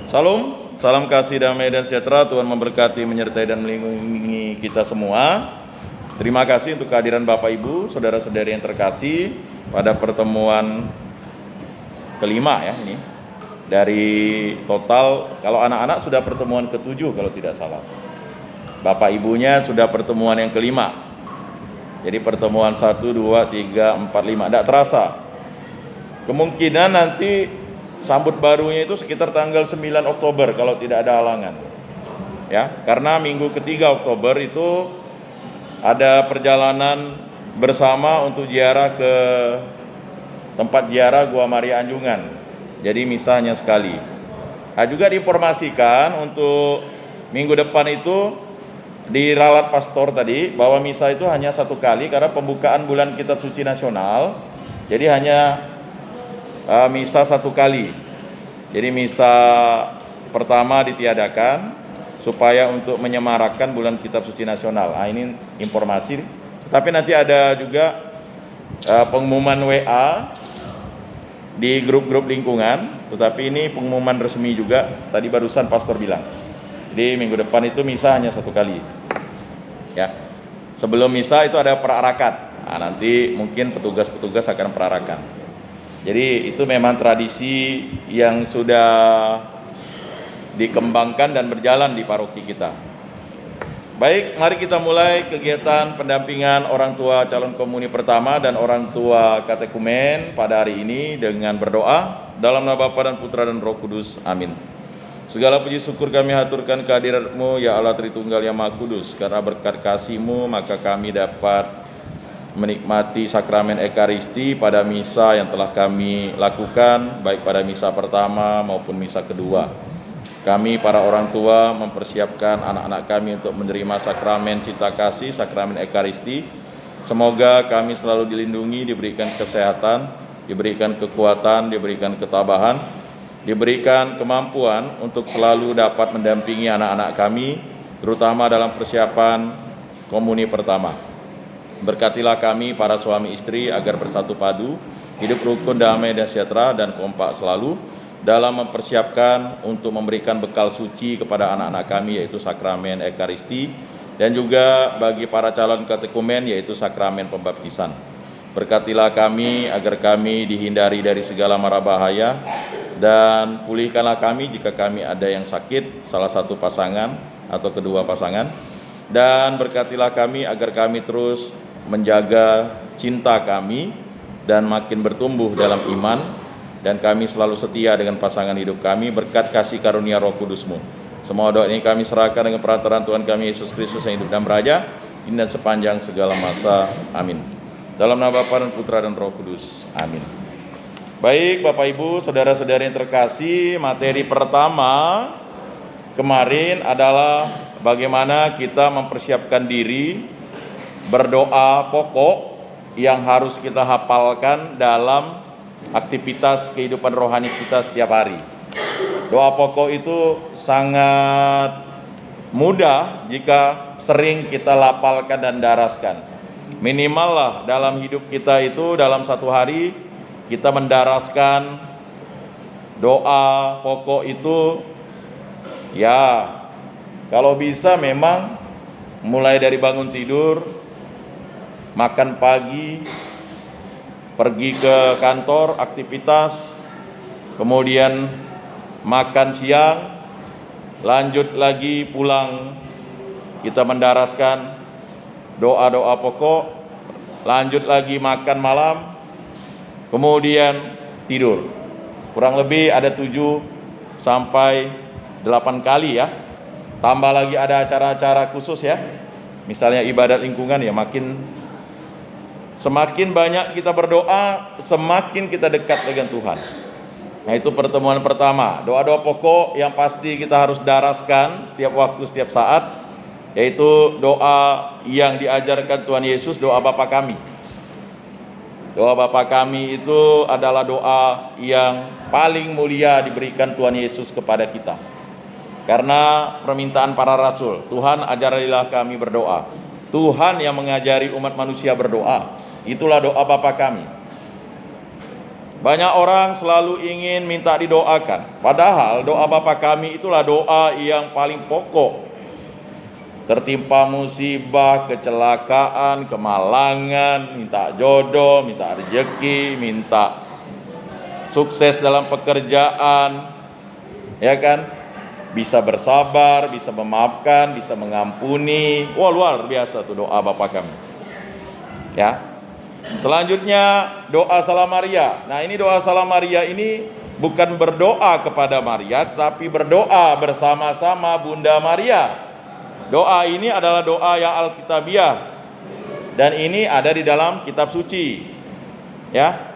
Salam, salam kasih damai dan sejahtera. Tuhan memberkati, menyertai dan melindungi kita semua. Terima kasih untuk kehadiran Bapak Ibu, saudara-saudari yang terkasih pada pertemuan kelima ya ini. Dari total, kalau anak-anak sudah pertemuan ke-7 kalau tidak salah. Bapak Ibunya sudah pertemuan yang kelima. Jadi pertemuan 1, 2, 3, 4, 5. Tidak terasa. Kemungkinan nanti sambut barunya itu sekitar tanggal 9 Oktober kalau tidak ada halangan. Ya, karena minggu ketiga Oktober itu ada perjalanan bersama untuk ziarah ke tempat ziarah Gua Maria Anjungan. Jadi misahnya sekali. Nah, juga diinformasikan untuk minggu depan itu diralat pastor tadi bahwa misa itu hanya 1 kali karena pembukaan bulan Kitab Suci Nasional. Jadi hanya misa 1 kali. Jadi misa pertama ditiadakan supaya untuk menyemarakkan bulan Kitab Suci Nasional. Nah, ini informasi. Tapi nanti ada juga pengumuman WA di grup-grup lingkungan. Tetapi ini pengumuman resmi juga. Tadi barusan pastor bilang. Jadi minggu depan itu misa hanya 1 kali. Ya. Sebelum misa itu ada perarakan. Nah, nanti mungkin petugas-petugas akan perarakan. Jadi itu memang tradisi yang sudah dikembangkan dan berjalan di paroki kita. Baik, mari kita mulai kegiatan pendampingan orang tua calon komuni pertama dan orang tua katekumen pada hari ini dengan berdoa dalam nama Bapa dan Putra dan Roh Kudus. Amin. Segala puji syukur kami haturkan kehadirat-Mu ya Allah Tritunggal yang Maha Kudus. Karena berkat kasih-Mu maka kami dapat menikmati sakramen Ekaristi pada misa yang telah kami lakukan, baik pada misa pertama maupun misa kedua. Kami para orang tua mempersiapkan anak-anak kami untuk menerima sakramen cinta kasih, sakramen Ekaristi. Semoga kami selalu dilindungi, diberikan kesehatan, diberikan kekuatan, diberikan ketabahan, diberikan kemampuan untuk selalu dapat mendampingi anak-anak kami, terutama dalam persiapan komuni pertama. Berkatilah kami para suami istri agar bersatu padu, hidup rukun, damai dan sejahtera dan kompak selalu dalam mempersiapkan untuk memberikan bekal suci kepada anak-anak kami yaitu sakramen Ekaristi dan juga bagi para calon katekumen yaitu sakramen pembaptisan. Berkatilah kami agar kami dihindari dari segala mara bahaya dan pulihkanlah kami jika kami ada yang sakit, salah satu pasangan atau kedua pasangan. Dan berkatilah kami agar kami terus menjaga cinta kami dan makin bertumbuh dalam iman, dan kami selalu setia dengan pasangan hidup kami berkat kasih karunia Roh Kudus-Mu. Semua doa ini kami serahkan dengan perantaraan Tuhan kami Yesus Kristus yang hidup dan beraja kini dan sepanjang segala masa. Amin. Dalam nama Bapa dan Putra dan Roh Kudus. Amin. Baik Bapak Ibu, saudara-saudari yang terkasih, materi pertama kemarin adalah bagaimana kita mempersiapkan diri berdoa pokok yang harus kita hafalkan dalam aktivitas kehidupan rohani kita setiap hari. Doa pokok itu sangat mudah jika sering kita lafalkan dan daraskan. Minimal lah dalam hidup kita itu dalam 1 hari kita mendaraskan doa pokok itu ya, kalau bisa memang mulai dari bangun tidur, makan pagi, pergi ke kantor, aktivitas, kemudian makan siang, lanjut lagi pulang, kita mendaraskan doa-doa pokok, lanjut lagi makan malam, kemudian tidur. Kurang lebih ada 7 sampai 8 kali ya. Tambah lagi ada acara-acara khusus ya. Misalnya ibadat lingkungan ya, semakin banyak kita berdoa, semakin kita dekat dengan Tuhan. Nah, itu pertemuan pertama. Doa-doa pokok yang pasti kita harus daraskan setiap waktu, setiap saat, yaitu doa yang diajarkan Tuhan Yesus, doa Bapa kami. Doa Bapa kami itu adalah doa yang paling mulia diberikan Tuhan Yesus kepada kita. Karena permintaan para rasul, Tuhan ajarilah kami berdoa. Tuhan yang mengajari umat manusia berdoa. Itulah doa Bapa kami. Banyak orang selalu ingin minta didoakan. Padahal doa Bapa kami itulah doa yang paling pokok. Tertimpa musibah, kecelakaan, kemalangan, minta jodoh, minta rezeki, minta sukses dalam pekerjaan, ya kan? Bisa bersabar, bisa memaafkan, bisa mengampuni. Wah, luar biasa tuh doa Bapa kami. Ya. Selanjutnya doa Salam Maria. Nah, ini doa Salam Maria ini bukan berdoa kepada Maria, tapi berdoa bersama-sama Bunda Maria. Doa ini adalah doa yang Alkitabiah, dan ini ada di dalam kitab suci. Ya.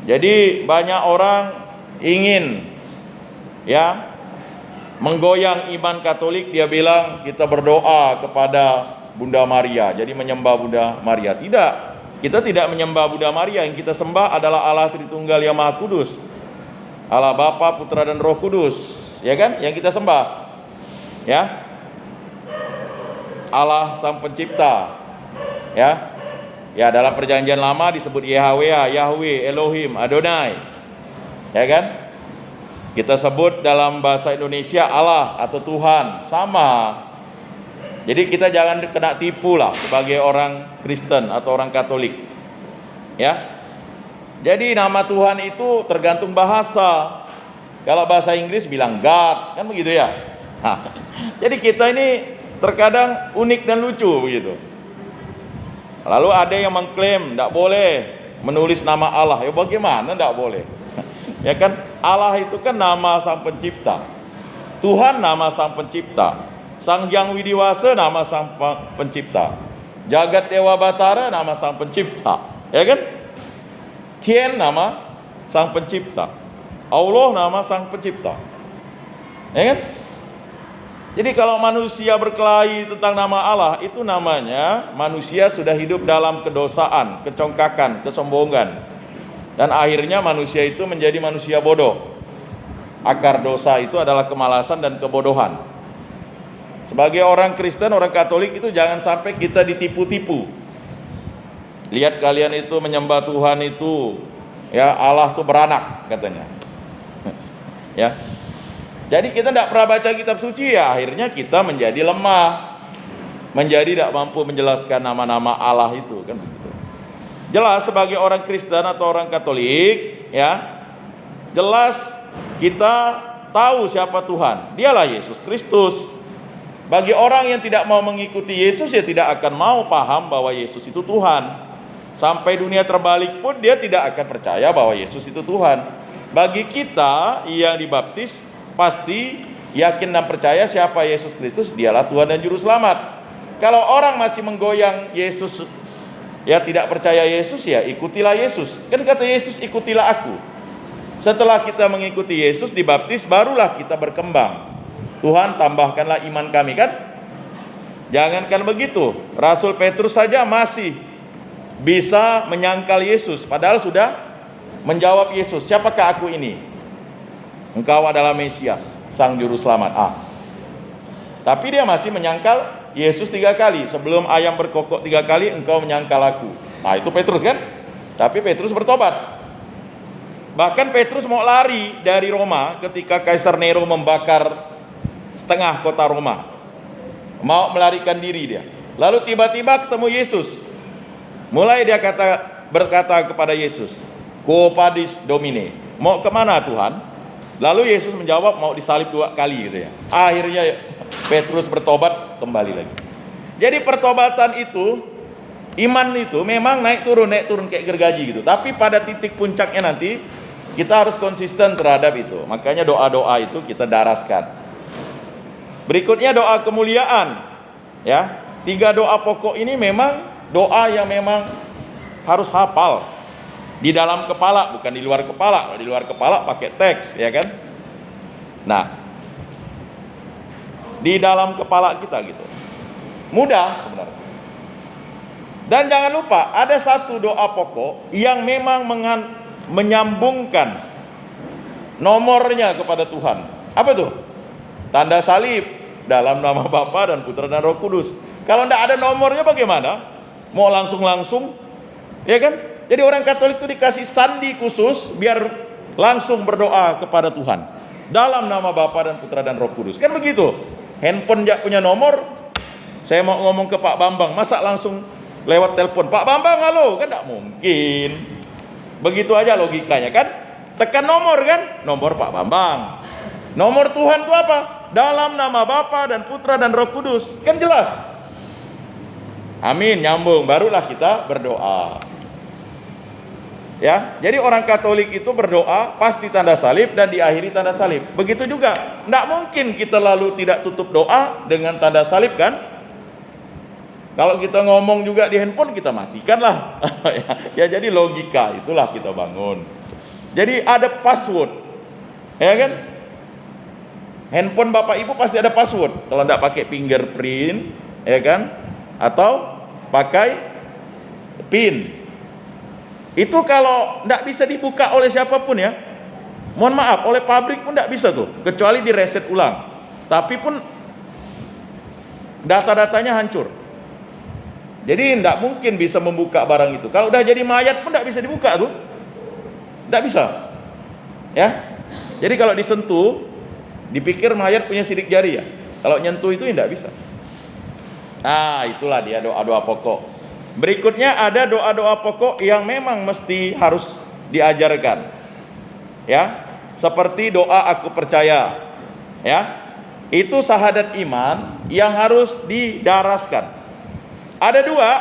Jadi banyak orang ingin menggoyang iman Katolik, dia bilang kita berdoa kepada Bunda Maria, jadi menyembah Bunda Maria. Tidak. Kita tidak menyembah Bunda Maria, yang kita sembah adalah Allah Tritunggal yang Maha Kudus. Allah Bapa, Putra dan Roh Kudus, ya kan? Yang kita sembah. Ya. Allah Sang Pencipta. Ya. Ya, dalam Perjanjian Lama disebut Yahweh, Elohim, Adonai. Ya kan? Kita sebut dalam bahasa Indonesia Allah atau Tuhan, sama. Jadi kita jangan kena tipu lah sebagai orang Kristen atau orang Katolik. Ya. Jadi nama Tuhan itu tergantung bahasa. Kalau bahasa Inggris bilang God, kan begitu ya. Nah, jadi kita ini terkadang unik dan lucu begitu. Lalu ada yang mengklaim tidak boleh menulis nama Allah. Ya bagaimana tidak boleh? Ya kan, Allah itu kan nama Sang Pencipta. Tuhan nama Sang Pencipta. Sang Hyang Widiwasa nama Sang Pencipta. Jagat Dewa Batara nama Sang Pencipta. Ya kan? Tien nama Sang Pencipta. Allah nama Sang Pencipta. Ya kan? Jadi kalau manusia berkelahi tentang nama Allah, itu namanya manusia sudah hidup dalam kedosaan, kecongkakan, kesombongan. Dan akhirnya manusia itu menjadi manusia bodoh. Akar dosa itu adalah kemalasan dan kebodohan. Sebagai orang Kristen, orang Katolik itu jangan sampai kita ditipu-tipu. Lihat kalian itu menyembah Tuhan itu, ya Allah tuh beranak katanya. Ya. Jadi kita tidak pernah baca kitab suci, ya akhirnya kita menjadi lemah, menjadi tidak mampu menjelaskan nama-nama Allah itu, kan begitu. Jelas sebagai orang Kristen atau orang Katolik, ya jelas kita tahu siapa Tuhan. Dialah Yesus Kristus. Bagi orang yang tidak mau mengikuti Yesus, ya tidak akan mau paham bahwa Yesus itu Tuhan. Sampai dunia terbalik pun dia tidak akan percaya bahwa Yesus itu Tuhan. Bagi kita yang dibaptis, pasti yakin dan percaya siapa Yesus Kristus, dialah Tuhan dan Juru Selamat. Kalau orang masih menggoyang Yesus, ya tidak percaya Yesus, ya ikutilah Yesus. Kan kata Yesus, ikutilah aku. Setelah kita mengikuti Yesus, dibaptis, barulah kita berkembang. Tuhan tambahkanlah iman kami, kan? Jangankan begitu, Rasul Petrus saja masih bisa menyangkal Yesus, padahal sudah menjawab Yesus, siapakah aku ini? Engkau adalah Mesias, Sang Juru Selamat. Tapi dia masih menyangkal Yesus 3 kali. Sebelum ayam berkokok 3 kali, engkau menyangkal aku. Nah itu Petrus kan? Tapi Petrus bertobat. Bahkan Petrus mau lari dari Roma ketika Kaisar Nero membakar setengah kota Roma, mau melarikan diri dia. Lalu tiba-tiba ketemu Yesus. Mulai dia berkata kepada Yesus, Quo vadis Domine, mau kemana Tuhan? Lalu Yesus menjawab, mau disalib 2 kali gitu ya. Akhirnya Petrus bertobat kembali lagi. Jadi pertobatan itu, iman itu memang naik turun kayak gergaji gitu. Tapi pada titik puncaknya nanti kita harus konsisten terhadap itu. Makanya doa-doa itu kita daraskan. Berikutnya doa kemuliaan. Ya, 3 doa pokok ini memang doa yang memang harus hafal di dalam kepala, bukan di luar kepala. Kalau di luar kepala pakai teks, ya kan? Nah, di dalam kepala kita gitu. Mudah sebenarnya. Dan jangan lupa ada satu doa pokok yang memang menyambungkan nomornya kepada Tuhan. Apa tuh? Tanda salib dalam nama Bapa dan Putra dan Roh Kudus. Kalau tidak ada nomornya bagaimana? Mau langsung, ya kan? Jadi orang Katolik itu dikasih sandi khusus biar langsung berdoa kepada Tuhan dalam nama Bapa dan Putra dan Roh Kudus. Kan begitu. Handphone jak punya nomor, saya mau ngomong ke Pak Bambang, masa langsung lewat telepon, Pak Bambang halo, kan tidak mungkin. Begitu aja logikanya kan. Tekan nomor kan, nomor Pak Bambang. Nomor Tuhan itu apa? Dalam nama Bapa dan Putra dan Roh Kudus. Kan jelas. Amin, nyambung, barulah kita berdoa. Ya, jadi orang Katolik itu berdoa pasti tanda salib dan diakhiri tanda salib. Begitu juga, tidak mungkin kita lalu tidak tutup doa dengan tanda salib kan? Kalau kita ngomong juga di handphone kita matikan lah. Ya, jadi logika itulah kita bangun. Jadi ada password, ya kan? Handphone Bapak Ibu pasti ada password. Kalau tidak pakai fingerprint, ya kan? Atau pakai PIN. Itu kalau tidak bisa dibuka oleh siapapun ya. Mohon maaf, oleh pabrik pun tidak bisa tuh, kecuali di reset ulang. Tapi pun data-datanya hancur. Jadi tidak mungkin bisa membuka barang itu. Kalau udah jadi mayat pun tidak bisa dibuka tuh. Tidak bisa. Ya. Jadi kalau disentuh, dipikir mayat punya sidik jari ya. Kalau nyentuh itu tidak bisa. Nah, itulah dia doa-doa pokok. Berikutnya ada doa-doa pokok yang memang mesti harus diajarkan. Ya, seperti doa aku percaya. Ya. Itu syahadat iman yang harus didaraskan. Ada dua.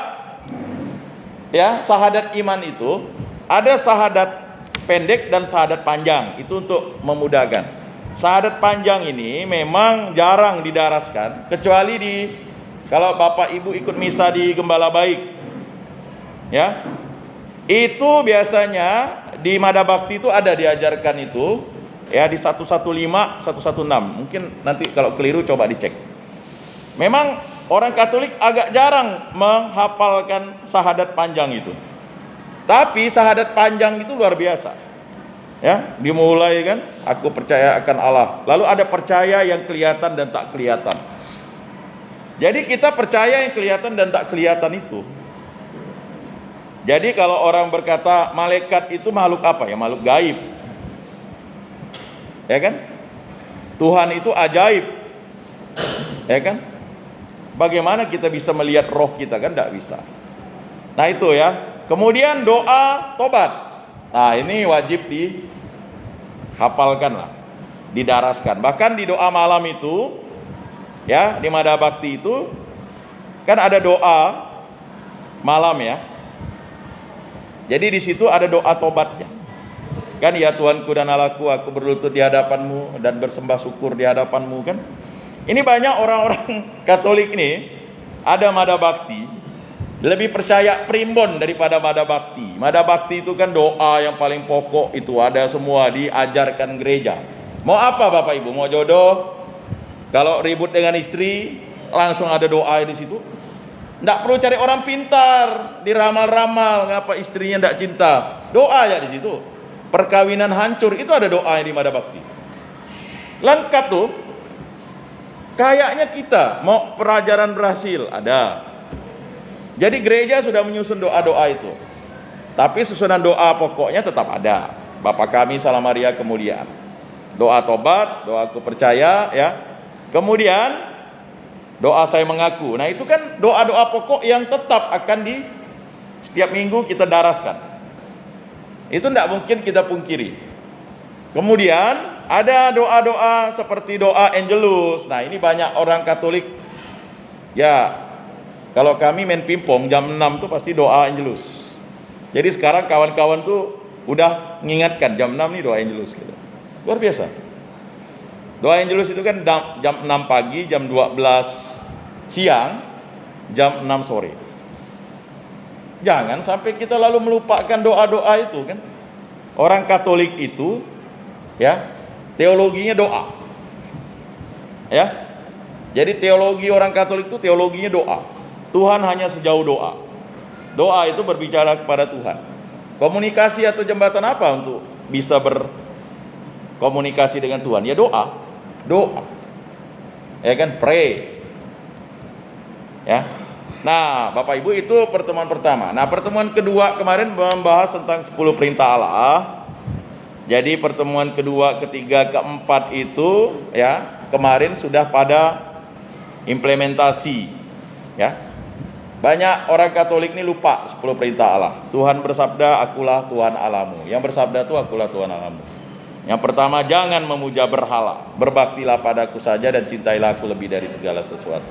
Ya, syahadat iman itu ada syahadat pendek dan syahadat panjang. Itu untuk memudahkan. Syahadat panjang ini memang jarang didaraskan kecuali kalau Bapak Ibu ikut misa di Gembala Baik. Ya, itu biasanya di Mada Bakti itu ada diajarkan itu, ya di 115, 116. Mungkin nanti kalau keliru coba dicek. Memang orang Katolik agak jarang menghafalkan syahadat panjang itu. Tapi syahadat panjang itu luar biasa. Ya, dimulai kan, aku percaya akan Allah. Lalu ada percaya yang kelihatan dan tak kelihatan. Jadi kita percaya yang kelihatan dan tak kelihatan itu. Jadi kalau orang berkata malaikat itu makhluk apa ya? Makhluk gaib. Ya kan? Tuhan itu ajaib. Ya kan? Bagaimana kita bisa melihat roh kita kan? Tidak bisa. Nah itu ya. Kemudian doa tobat. Nah ini wajib dihafalkan lah, didaraskan. Bahkan di doa malam itu, ya di Mada Bakti itu kan ada doa malam ya. Jadi di situ ada doa tobatnya. Kan ya Tuhanku dan Allahku, aku berlutut di hadapanmu dan bersembah syukur di hadapanmu kan. Ini banyak orang-orang Katolik ini ada Mada Bakti lebih percaya primbon daripada Mada Bakti. Mada Bakti itu kan doa yang paling pokok itu ada semua diajarkan gereja. Mau apa Bapak Ibu? Mau jodoh? Kalau ribut dengan istri langsung ada doa di situ. Tidak perlu cari orang pintar, diramal-ramal, ngapa istrinya tidak cinta. Doa ya di situ. Perkawinan hancur, itu ada doa yang di Mada Bakti. Lengkap tuh. Kayaknya kita mau pelajaran berhasil, ada. Jadi gereja sudah menyusun doa-doa itu. Tapi susunan doa pokoknya tetap ada. Bapa kami Salam Maria kemudian. Doa tobat, doa aku percaya ya. Kemudian doa saya mengaku. Nah itu kan doa-doa pokok yang tetap akan setiap minggu kita daraskan. Itu tidak mungkin kita pungkiri. Kemudian ada doa-doa seperti doa Angelus. Nah ini banyak orang Katolik. Ya kalau kami main pingpong jam 6 tuh pasti doa Angelus. Jadi sekarang kawan-kawan tuh udah mengingatkan jam 6 nih doa Angelus gitu. Luar biasa. Doa Angelus itu kan jam 6 pagi, jam 12 siang, jam 6 sore. Jangan sampai kita lalu melupakan doa-doa itu kan. Orang Katolik itu ya, teologinya doa. Ya. Jadi teologi orang Katolik itu teologinya doa. Tuhan hanya sejauh doa. Doa itu berbicara kepada Tuhan. Komunikasi atau jembatan apa untuk bisa berkomunikasi dengan Tuhan? Ya doa. Doa. Ya kan, pray. Ya. Nah, Bapak Ibu, itu pertemuan pertama. Nah, pertemuan kedua kemarin membahas tentang 10 perintah Allah. Jadi pertemuan kedua, ketiga, keempat itu ya, kemarin sudah pada implementasi ya. Banyak orang Katolik ini lupa 10 perintah Allah. Tuhan bersabda, akulah Tuhan Allahmu. Yang bersabda itu akulah Tuhan Allahmu. Yang pertama, jangan memuja berhala. Berbaktilah padaku saja dan cintailah aku lebih dari segala sesuatu.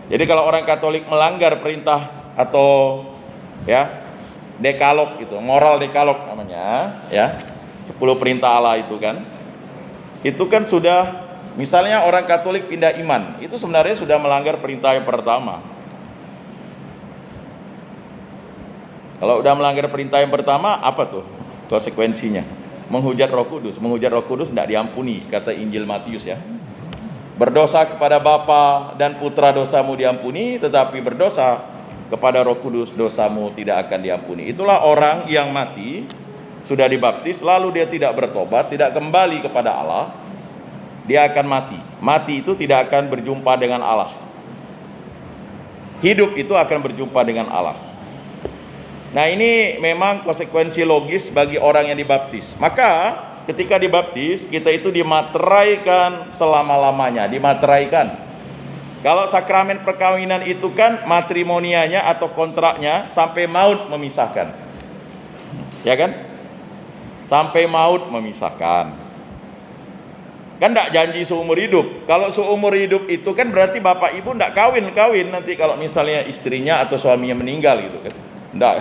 Jadi kalau orang Katolik melanggar perintah atau ya dekalog gitu, moral dekalog namanya ya, 10 perintah Allah itu kan sudah, misalnya orang Katolik pindah iman, itu sebenarnya sudah melanggar perintah yang pertama. Kalau udah melanggar perintah yang pertama, apa tuh konsekuensinya? Menghujat Roh Kudus. Menghujat Roh Kudus tidak diampuni, kata Injil Matius ya. Berdosa kepada Bapa dan Putra dosamu diampuni, tetapi berdosa kepada Roh Kudus dosamu tidak akan diampuni. Itulah orang yang mati, sudah dibaptis, lalu dia tidak bertobat, tidak kembali kepada Allah, dia akan mati. Mati itu tidak akan berjumpa dengan Allah. Hidup itu akan berjumpa dengan Allah. Nah, ini memang konsekuensi logis bagi orang yang dibaptis. Maka ketika dibaptis, kita itu dimateraikan selama-lamanya, dimateraikan. Kalau sakramen perkawinan itu kan matrimonianya atau kontraknya sampai maut memisahkan. Ya kan? Sampai maut memisahkan. Kan enggak janji seumur hidup. Kalau seumur hidup itu kan berarti bapak ibu enggak kawin nanti kalau misalnya istrinya atau suaminya meninggal gitu kan. Enggak.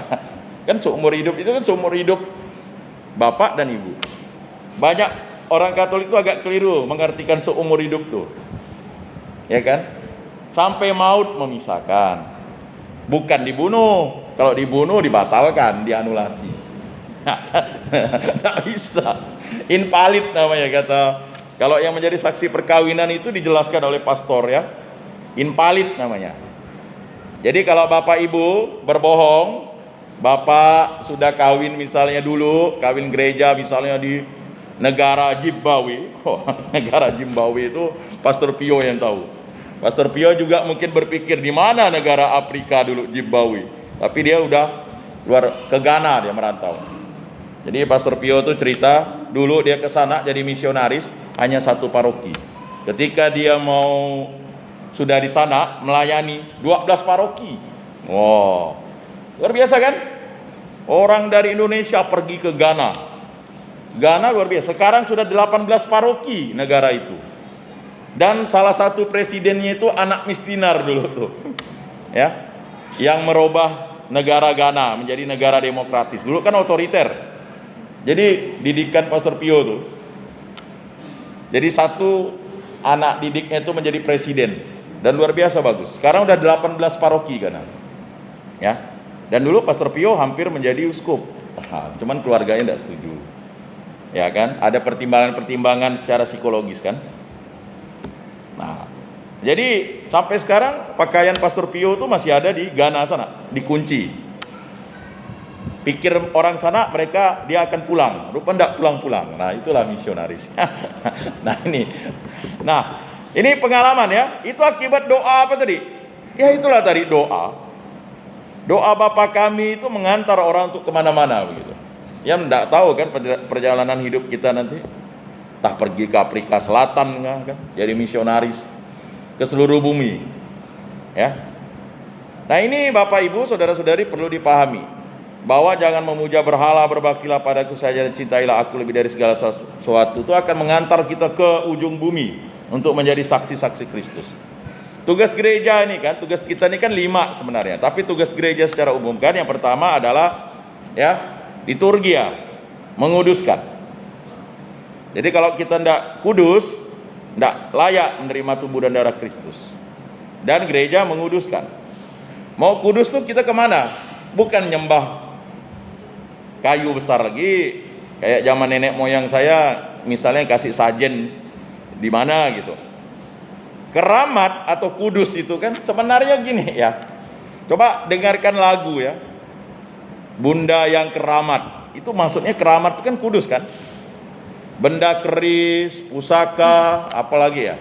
Kan seumur hidup itu kan seumur hidup bapak dan ibu. Banyak orang Katolik itu agak keliru mengartikan seumur hidup tuh. Ya kan? Sampai maut memisahkan. Bukan dibunuh. Kalau dibunuh dibatalkan, dianulasi. Nggak bisa. Invalid namanya kata. Kalau yang menjadi saksi perkawinan itu dijelaskan oleh pastor ya. Invalid namanya. Jadi kalau bapak ibu berbohong, bapak sudah kawin misalnya dulu, kawin gereja misalnya di negara Zimbabwe. Negara Zimbabwe itu Pastor Pio yang tahu. Pastor Pio juga mungkin berpikir di mana negara Afrika dulu Zimbabwe. Tapi dia udah luar ke Ghana, dia merantau. Jadi Pastor Pio itu cerita dulu dia ke sana jadi misionaris hanya satu paroki. Ketika dia mau sudah di sana melayani 12 paroki. Wow. Luar biasa kan? Orang dari Indonesia pergi ke Ghana. Ghana luar biasa. Sekarang sudah 18 paroki negara itu. Dan salah satu presidennya itu anak Mistinar dulu tuh. Ya. Yang merubah negara Ghana menjadi negara demokratis. Dulu kan otoriter. Jadi didikan Pastor Pio tuh. Jadi satu anak didiknya itu menjadi presiden. Dan luar biasa bagus. Sekarang udah 18 paroki Ghana. Ya. Dan dulu Pastor Pio hampir menjadi uskup. Cuman keluarganya tidak setuju. Ya kan, ada pertimbangan-pertimbangan secara psikologis kan. Nah, jadi sampai sekarang pakaian Pastor Pio itu masih ada di Ghana sana, dikunci. Pikir orang sana dia akan pulang, rupanya tidak pulang-pulang. Nah, itulah misionaris. Nah ini pengalaman ya. Itu akibat doa apa tadi? Ya itulah tadi doa. Doa Bapa kami itu mengantar orang untuk kemana-mana begitu. Yang tidak tahu kan perjalanan hidup kita nanti, entah pergi ke Afrika Selatan kan, jadi misionaris ke seluruh bumi, ya. Nah ini Bapak Ibu, saudara-saudari perlu dipahami bahwa jangan memuja berhala, berbaktilah padaku saja dan cintailah aku lebih dari segala sesuatu. Itu akan mengantar kita ke ujung bumi untuk menjadi saksi-saksi Kristus. Tugas gereja ini kan, tugas kita ini kan 5 sebenarnya, tapi tugas gereja secara umum kan yang pertama adalah ya liturgia, menguduskan. Jadi kalau kita tidak kudus, tidak layak menerima tubuh dan darah Kristus. Dan gereja menguduskan. Mau kudus tuh kita kemana? Bukan nyembah kayu besar lagi, kayak zaman nenek moyang saya, misalnya kasih sajen di mana gitu. Keramat atau kudus itu kan sebenarnya gini ya. Coba dengarkan lagu ya. Bunda yang keramat, itu maksudnya keramat itu kan kudus kan? Benda keris, pusaka, apalagi ya?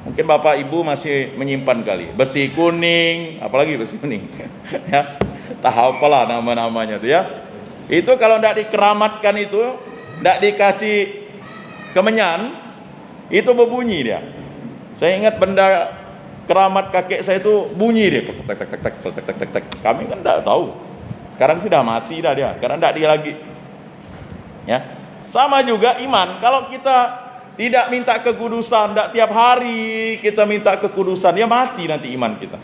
Mungkin Bapak Ibu masih menyimpan kali. Besi kuning, apalagi besi kuning. Ya, tak apalah nama-namanya tuh ya. Itu kalau tidak dikeramatkan itu, tidak dikasih kemenyan, itu berbunyi dia. Saya ingat benda keramat kakek saya itu bunyi dia. Tek tek tek tek tek tek tek tek. Kami kan tidak tahu. Sekarang sudah mati dah dia, karena tidak dia lagi. Ya. Sama juga iman, kalau kita tidak minta kekudusan, tidak tiap hari kita minta kekudusan, ya mati nanti iman kita.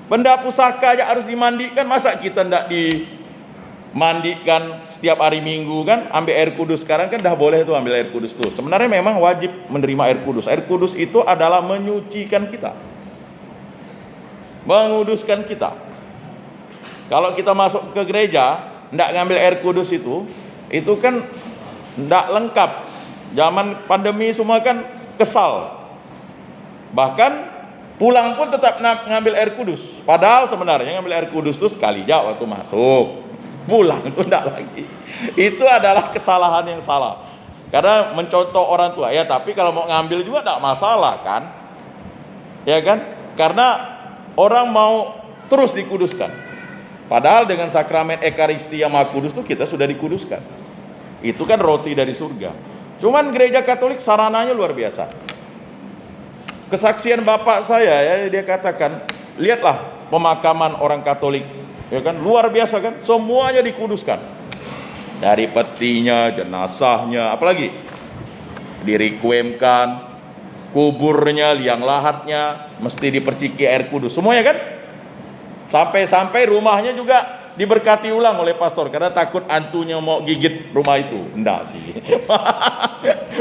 Benda pusaka aja harus dimandikan, masa kita tidak dimandikan setiap hari Minggu kan? Ambil air kudus, sekarang kan dah boleh tuh ambil air kudus tuh. Sebenarnya memang wajib menerima air kudus. Air kudus itu adalah menyucikan kita, menguduskan kita. Kalau kita masuk ke gereja, tidak ngambil air kudus itu kan tidak lengkap. Zaman pandemi semua kan kesal. Bahkan pulang pun tetap ngambil air kudus. Padahal sebenarnya ngambil air kudus itu sekali aja waktu masuk. Pulang itu tidak lagi. Itu adalah kesalahan yang salah. Karena mencontoh orang tua. Ya tapi kalau mau ngambil juga tidak masalah kan. Ya kan? Karena orang mau terus dikuduskan. Padahal dengan sakramen Ekaristi yang Maha Kudus itu kita sudah dikuduskan. Itu kan roti dari surga. Cuman gereja Katolik sarananya luar biasa. Kesaksian bapak saya ya, dia katakan, lihatlah pemakaman orang Katolik, ya kan, luar biasa kan, semuanya dikuduskan. Dari petinya, jenazahnya, apalagi direkuemkan, kuburnya, liang lahatnya mesti diperciki air kudus, semuanya kan. Sampai-sampai rumahnya juga diberkati ulang oleh pastor karena takut hantunya mau gigit rumah itu. Enggak sih.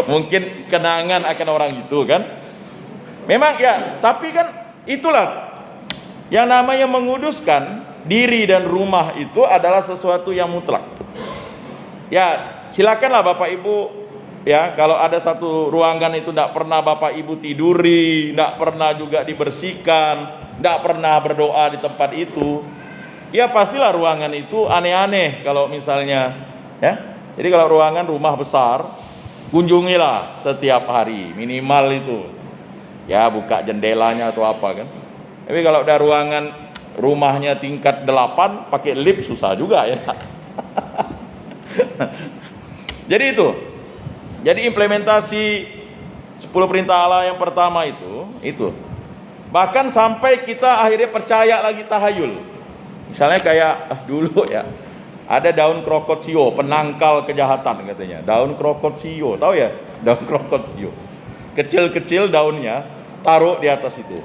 Mungkin kenangan akan orang itu kan. Memang ya, tapi kan itulah yang namanya menguduskan diri dan rumah itu adalah sesuatu yang mutlak. Ya, silakanlah Bapak Ibu ya, kalau ada satu ruangan itu tidak pernah Bapak Ibu tiduri, tidak pernah juga dibersihkan, tidak pernah berdoa di tempat itu, ya pastilah ruangan itu aneh-aneh kalau misalnya ya. Jadi kalau ruangan rumah besar, kunjungilah setiap hari minimal itu. Ya buka jendelanya atau apa kan. Tapi kalau ada ruangan rumahnya tingkat 8 pakai lift susah juga ya. Jadi itu. Jadi implementasi 10 perintah Allah yang pertama itu. Bahkan sampai kita akhirnya percaya lagi tahayul. Misalnya kayak dulu ya, ada daun krokotio, penangkal kejahatan katanya. Daun krokotio, tahu ya? Daun krokotio. Kecil-kecil daunnya, taruh di atas itu.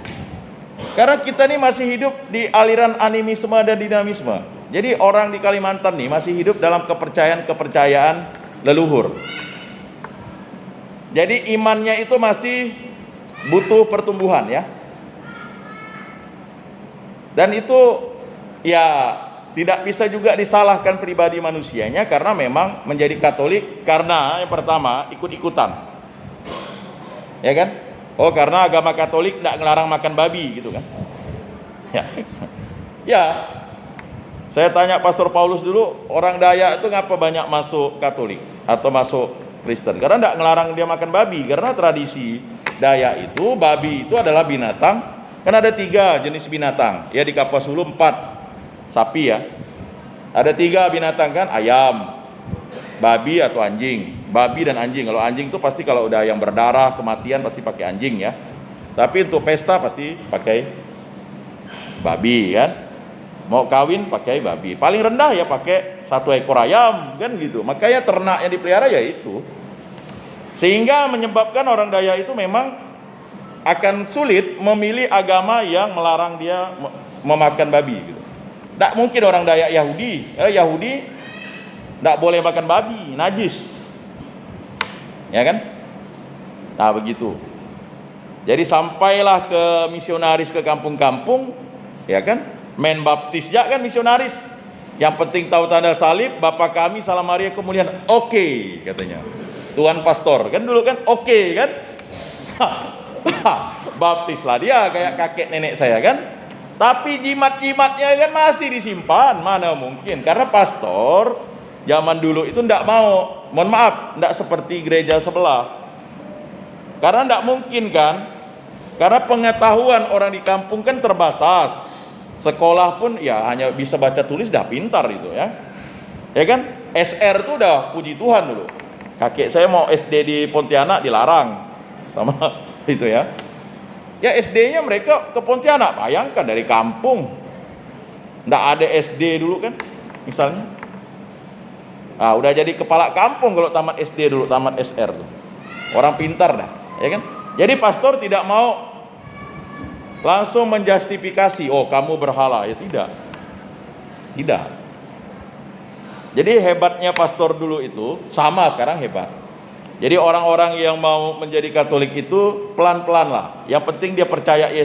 Karena kita nih masih hidup di aliran animisme dan dinamisme. Jadi orang di Kalimantan nih masih hidup dalam kepercayaan leluhur. Jadi imannya itu masih butuh pertumbuhan ya. Dan itu ya tidak bisa juga disalahkan pribadi manusianya, karena memang menjadi Katolik karena yang pertama ikut-ikutan. Ya kan? Oh, karena agama Katolik tidak ngelarang makan babi gitu kan. Ya. Ya. Saya tanya Pastor Paulus dulu, orang Dayak itu ngapa banyak masuk Katolik atau masuk Kristen? Karena tidak ngelarang dia makan babi, karena tradisi Dayak itu babi itu adalah binatang. Kan ada 3 jenis binatang. Ya di Kapuas Hulu 4 sapi ya. Ada 3 binatang kan, ayam, babi atau anjing. Babi dan anjing. Kalau anjing itu pasti kalau udah yang berdarah, kematian pasti pakai anjing ya. Tapi untuk pesta pasti pakai babi kan. Mau kawin pakai babi. Paling rendah ya pakai 1 ekor ayam kan gitu. Makanya ternak yang dipelihara ya itu. Sehingga menyebabkan orang Dayak itu memang akan sulit memilih agama yang melarang dia memakan babi gitu. Tidak mungkin orang Dayak Yahudi. Yahudi tidak boleh makan babi, najis. Ya kan? Nah begitu. Jadi sampailah ke misionaris ke kampung-kampung, ya kan? Men baptis ya kan misionaris. Yang penting tahu tanda salib, Bapa kami salam Maria kemuliaan. Oke, katanya. Tuan pastor kan dulu kan oke kan? Baptislah dia kayak kakek nenek saya kan. Tapi jimat-jimatnya kan masih disimpan. Mana mungkin? Karena pastor zaman dulu itu tidak mau. Mohon maaf, tidak seperti gereja sebelah. Karena tidak mungkin kan Karena pengetahuan orang di kampung kan terbatas. Sekolah pun ya hanya bisa baca tulis dah pintar itu ya. Ya kan? SR tuh udah puji Tuhan dulu. Kakek saya mau SD di Pontianak dilarang sama itu ya. Ya SD-nya mereka ke Pontianak, bayangkan dari kampung. Nggak ada SD dulu kan, misalnya. Nah, udah jadi kepala kampung kalau tamat SD dulu, tamat SR tuh. Orang pintar dah, ya kan? Jadi pastor tidak mau langsung menjustifikasi, oh kamu berhala, ya tidak. Tidak. Jadi hebatnya pastor dulu itu sama sekarang hebat. Jadi orang-orang yang mau menjadi Katolik itu pelan-pelan lah. Yang penting dia percaya Yesus.